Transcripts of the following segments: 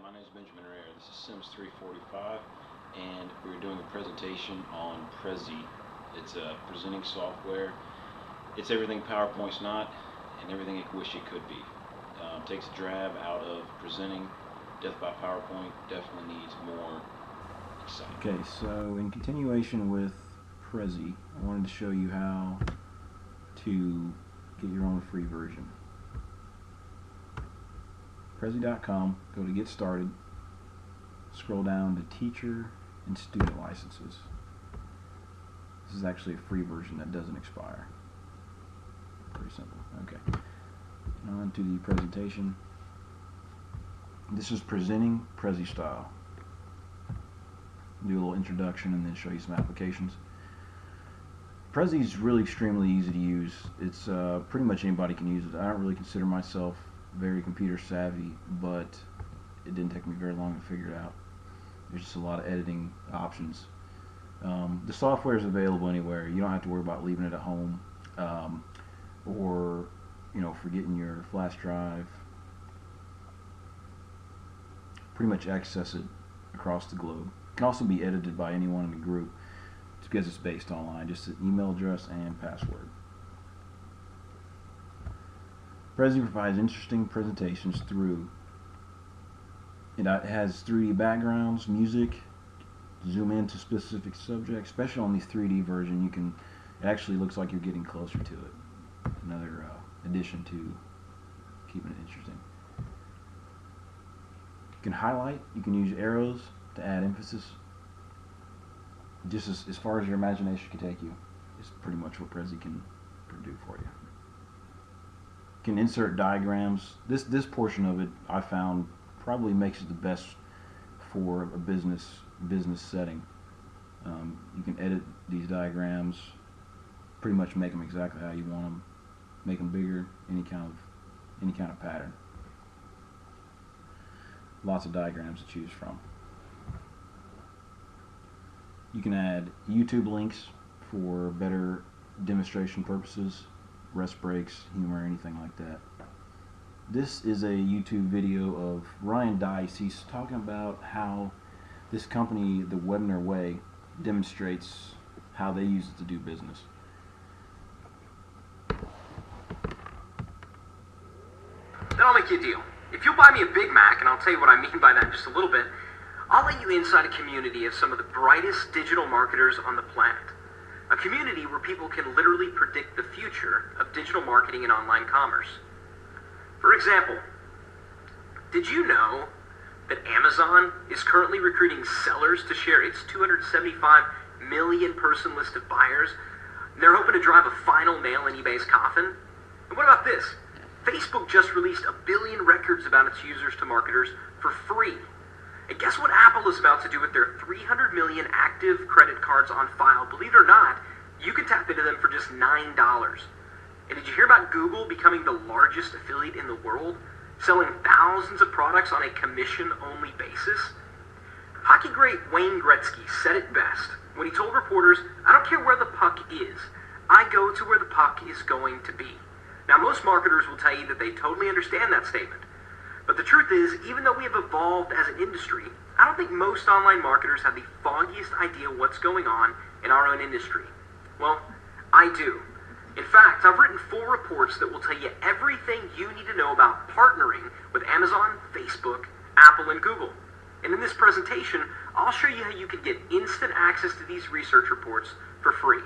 my name is Benjamin Rare. This is Sims 345, and we're doing a presentation on Prezi. It's a presenting software. It's everything PowerPoint's not, and everything it wish it could be. Takes a drab out of presenting. Death by PowerPoint definitely needs more excitement. Okay, so in continuation with Prezi, I wanted to show you how to get your own free version. Prezi.com, go to Get Started, scroll down to Teacher and Student Licenses. This is actually a free version that doesn't expire. Pretty simple. Okay. On to the presentation. This is presenting Prezi style. Do a little introduction and then show you some applications. Prezi is really extremely easy to use. It's pretty much anybody can use it. I don't really consider myself very computer savvy, but it didn't take me very long to figure it out. There's just a lot of editing options. The software is available anywhere. You don't have to worry about leaving it at home or forgetting your flash drive. Pretty much access it across the globe. It can also be edited by anyone in the group because it's based online. Just an email address and password. Prezi provides interesting presentations through. It has 3D backgrounds, music, zoom into specific subjects. Especially on these 3D version, it actually looks like you're getting closer to it. Another addition to keeping it interesting. You can highlight. You can use arrows to add emphasis. Just as far as your imagination can take you, is pretty much what Prezi can do for you. You can insert diagrams. This portion of it I found probably makes it the best for a business setting. You can edit these diagrams, pretty much make them exactly how you want them, make them bigger, any kind of pattern. Lots of diagrams to choose from. You can add YouTube links for better demonstration purposes, rest breaks, humor, anything like that. This is a YouTube video of Ryan Dice. He's talking about how this company, the Webinar Way, demonstrates how they use it to do business. Then I'll make you a deal. If you'll buy me a Big Mac, and I'll tell you what I mean by that in just a little bit, I'll let you inside a community of some of the brightest digital marketers on the planet. A community where people can literally predict the future of digital marketing and online commerce. For example, did you know that Amazon is currently recruiting sellers to share its 275 million person list of buyers? And they're hoping to drive a final nail in eBay's coffin? And what about this? Facebook just released 1 billion records about its users to marketers for free. And guess what Apple is about to do with their 300 million active credit cards on file? Believe it or not, you can tap into them for just $9. And did you hear about Google becoming the largest affiliate in the world, selling thousands of products on a commission-only basis? Hockey great Wayne Gretzky said it best when he told reporters, "I don't care where the puck is. I go to where the puck is going to be." Now, most marketers will tell you that they totally understand that statement. But the truth is, even though we have evolved as an industry, I don't think most online marketers have the foggiest idea what's going on in our own industry. Well, I do. In fact, I've written 4 reports that will tell you everything you need to know about partnering with Amazon, Facebook, Apple, and Google. And in this presentation, I'll show you how you can get instant access to these research reports for free.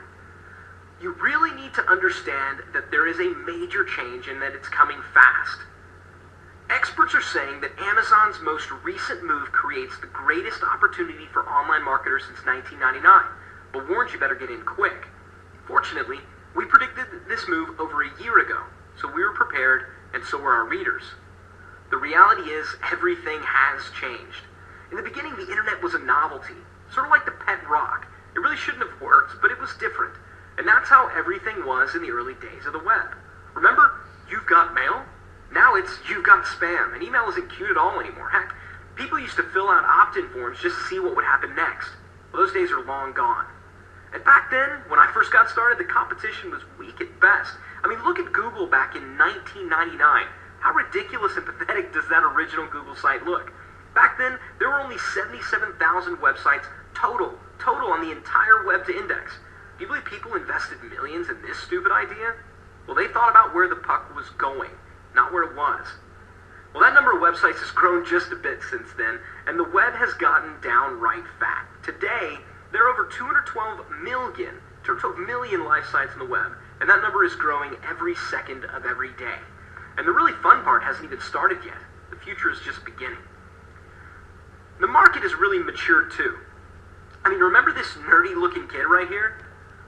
You really need to understand that there is a major change and that it's coming fast. Experts are saying that Amazon's most recent move creates the greatest opportunity for online marketers since 1999, but warns you better get in quick. Fortunately, we predicted this move over a year ago, so we were prepared, and so were our readers. The reality is, everything has changed. In the beginning, the internet was a novelty, sort of like the pet rock. It really shouldn't have worked, but it was different. And that's how everything was in the early days of the web. Remember, you've got mail? Now it's you've got spam, and email isn't cute at all anymore. Heck, people used to fill out opt-in forms just to see what would happen next. Well, those days are long gone. And back then, when I first got started, the competition was weak at best. I mean, look at Google back in 1999. How ridiculous and pathetic does that original Google site look? Back then, there were only 77,000 websites total on the entire web to index. Do you believe people invested millions in this stupid idea? Well, they thought about where the puck was going, not where it was. Well, that number of websites has grown just a bit since then, and the web has gotten downright fat. Today, there are over 212 million live sites on the web, and that number is growing every second of every day. And the really fun part hasn't even started yet. The future is just beginning. The market has really matured too. I mean, remember this nerdy looking kid right here?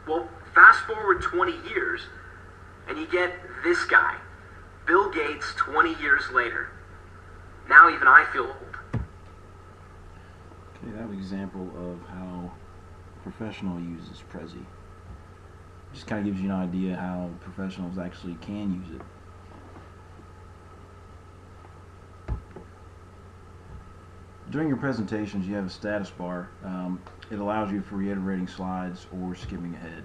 Well, fast forward 20 years, and you get this guy, Bill Gates, 20 years later. Now even I feel old. Okay, that was an example of how a professional uses Prezi. Just kind of gives you an idea how professionals actually can use it. During your presentations, you have a status bar. It allows you for reiterating slides or skipping ahead.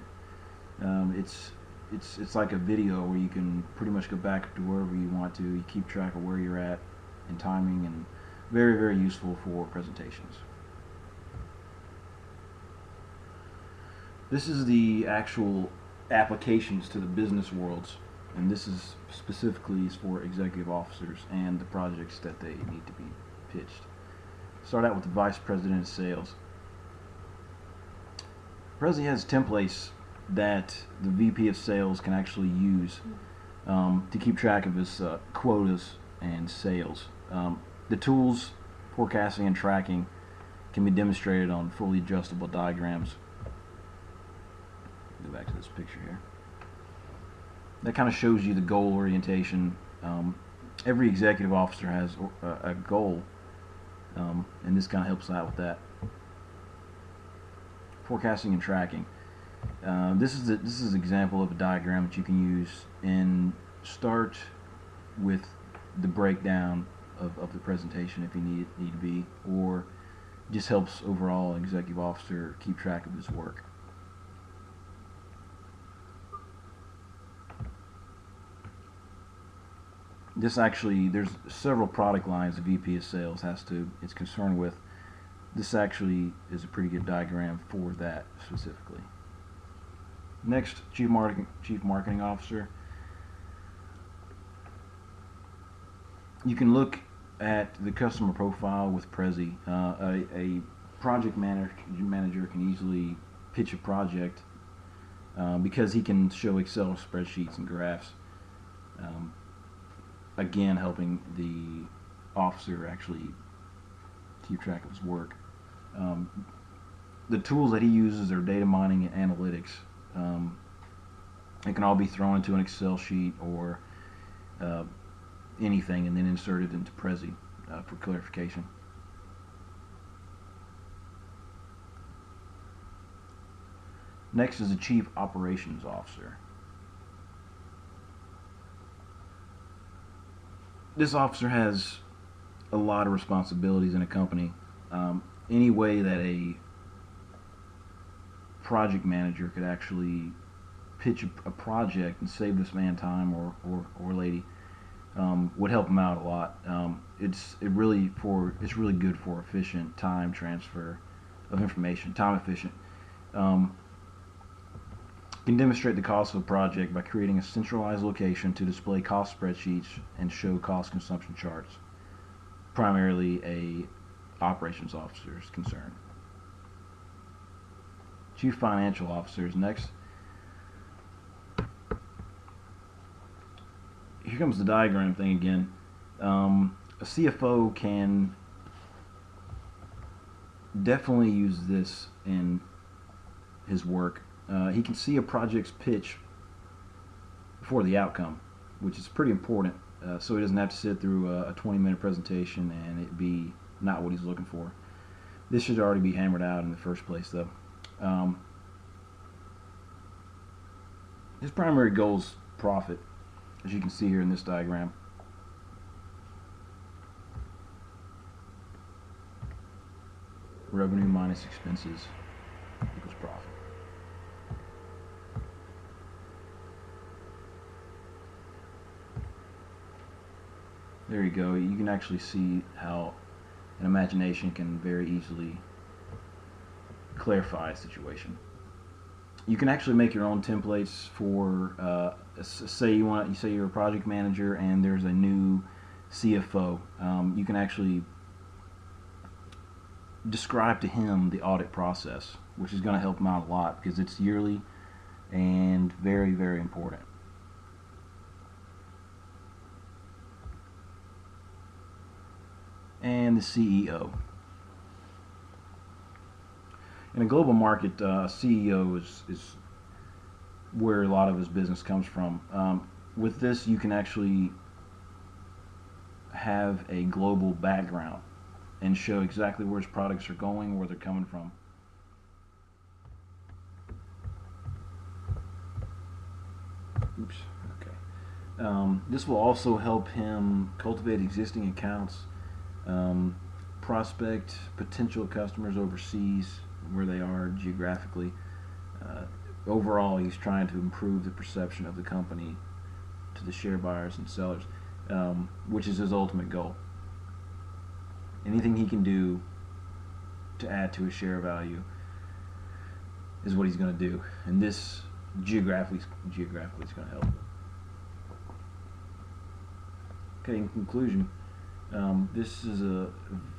It's like a video where you can pretty much go back to wherever you want to. You keep track of where you're at and timing, and very, very useful for presentations. This is the actual applications to the business worlds, and this is specifically for executive officers and the projects that they need to be pitched. Start out with the Vice President of Sales. Prezi has templates that the VP of Sales can actually use to keep track of his quotas and sales. The tools, forecasting and tracking, can be demonstrated on fully adjustable diagrams. Go back to this picture here. That kind of shows you the goal orientation. Every executive officer has a goal, and this kind of helps out with that. Forecasting and tracking. This is an example of a diagram that you can use and start with the breakdown of the presentation if you need to be, or just helps overall an executive officer keep track of his work. This actually, there's several product lines the VP of Sales is concerned with. This actually is a pretty good diagram for that specifically. Next, Chief Marketing Officer. You can look at the customer profile with Prezi. A project manager can easily pitch a project because he can show Excel spreadsheets and graphs. Again, helping the officer actually keep track of his work. The tools that he uses are data mining and analytics. It can all be thrown into an Excel sheet or anything and then inserted into Prezi for clarification. Next is the Chief Operations Officer. This officer has a lot of responsibilities in a company. Any way that a project manager could actually pitch a project and save this man time or lady would help him out a lot. It's really good for efficient time transfer of information, time efficient. Can demonstrate the cost of a project by creating a centralized location to display cost spreadsheets and show cost consumption charts. Primarily a operations officer's concern. Chief Financial Officer is next. Here comes the diagram thing again. A CFO can definitely use this in his work. He can see a project's pitch before the outcome, which is pretty important, so he doesn't have to sit through a 20-minute presentation and it be not what he's looking for. This should already be hammered out in the first place, though. His primary goal is profit, as you can see here in this diagram. Revenue minus expenses equals profit. There you go. You can actually see how an imagination can very easily clarify a situation. You can actually make your own templates for, say you're a project manager and there's a new CFO. You can actually describe to him the audit process, which is going to help him out a lot because it's yearly and very, very important. And the CEO. In a global market, CEO is where a lot of his business comes from. With this, you can actually have a global background and show exactly where his products are going, where they're coming from. Oops. Okay. This will also help him cultivate existing accounts, prospect potential customers overseas, where they are geographically. Overall, he's trying to improve the perception of the company to the share buyers and sellers, which is his ultimate goal. Anything he can do to add to his share value is what he's going to do, and this geographically is going to help. Okay, in conclusion, this is a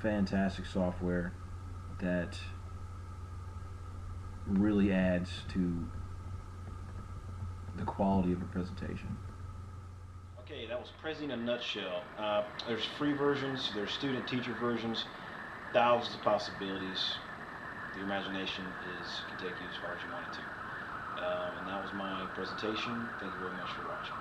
fantastic software that really adds to the quality of a presentation. Okay, that was Prezi in a nutshell. There's free versions, there's student teacher versions, thousands of possibilities. The imagination can take you as far as you want it to. And that was my presentation. Thank you very much for watching.